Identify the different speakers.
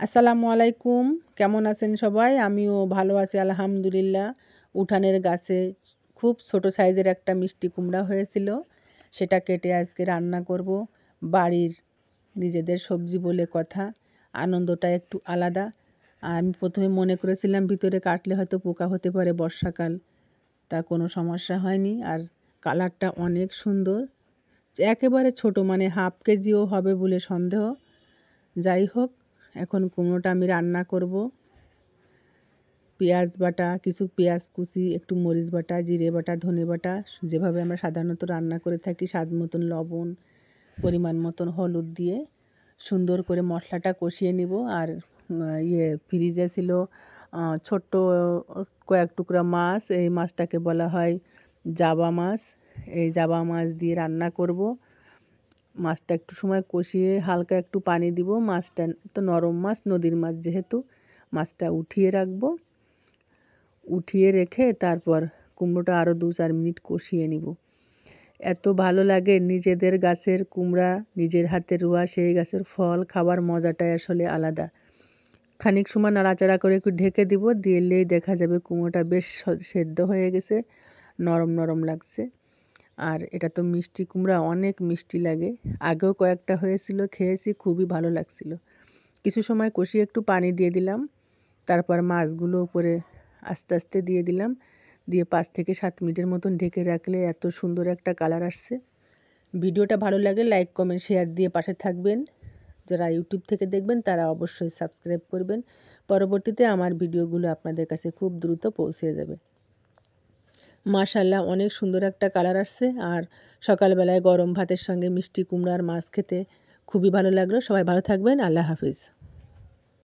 Speaker 1: আসসালামু আলাইকুম। কেমন আছেন সবাই? আমিও ভালো আছি আলহামদুলিল্লাহ। উঠানের গাছে খুব ছোট সাইজের একটা মিষ্টি কুমড়া হয়েছিল। সেটা কেটে আজকে রান্না করব। বাড়ির নিজেদের সবজি বলে কথা। আনন্দটা একটু আলাদা। আর আমি প্রথমে মনে করেছিলাম ভিতরে কাটলে হয়তো পোকা হতে পারে, বর্ষাকাল। তা কোনো সমস্যা হয়নি। আর কালারটা অনেক সুন্দর। একেবারে ছোট, মানে হাফ কেজিও হবে বলে সন্দেহ। যাই হোক, এখন কুমড়োটা আমি রান্না করব। পেঁয়াজ বাটা, কিছু পেঁয়াজ কুচি, একটু মরিচ বাটা, জিরে বাটা, ধনে বাটা, যেভাবে আমরা সাধারণত রান্না করে থাকি, স্বাদ মতন লবণ, পরিমাণ মতন হলুদ দিয়ে সুন্দর করে মশলাটা কষিয়ে নিব। আর ফ্রিজে ছিল ছোট্ট কয়েক টুকরা মাছ। এই মাছটাকে বলা হয় জাবা মাছ। এই জাবা মাছ দিয়ে রান্না করব। মাছটা একটু সময় কষিয়ে হালকা একটু পানি দিব। মাছটা তো নরম মাছ, নদীর মাছ যেহেতু, মাছটা উঠিয়ে রাখবো। উঠিয়ে রেখে তারপর কুমড়োটা আরও 2-4 মিনিট কষিয়ে নিব। এত ভালো লাগে নিজেদের গাছের কুমড়া, নিজের হাতে রোয়া সেই গাছের ফল খাবার মজাটাই আসলে আলাদা। খানিক সময় নাড়াচাড়া করে একটু ঢেকে দিব, দিলেই দেখা যাবে কুমড়োটা বেশ সেদ্ধ হয়ে গেছে, নরম নরম লাগছে। আর এটা তো মিষ্টি কুমড়া, অনেক মিষ্টি লাগে। আগেও কয়েকটা হয়েছিল, খেয়েছি, খুবই ভালো লাগছিল। কিছু সময় কষিয়ে একটু পানি দিয়ে দিলাম। তারপর মাছগুলো উপরে আস্তে আস্তে দিয়ে দিলাম। দিয়ে 5 থেকে 7 মিনিটের মতন ঢেকে রাখলে এত সুন্দর একটা কালার আসছে। ভিডিওটা ভালো লাগে লাইক, কমেন্ট, শেয়ার দিয়ে পাশে থাকবেন। যারা ইউটিউব থেকে দেখবেন তারা অবশ্যই সাবস্ক্রাইব করবেন। পরবর্তীতে আমার ভিডিওগুলো আপনাদের কাছে খুব দ্রুত পৌঁছে যাবে। মাশাআল্লাহ, অনেক সুন্দর একটা কালার আসছে। আর সকালবেলায় গরম ভাতের সঙ্গে মিষ্টি কুমড়ার মাছ খেতে খুবই ভালো লাগলো। সবাই ভালো থাকবেন। আল্লাহ হাফিজ।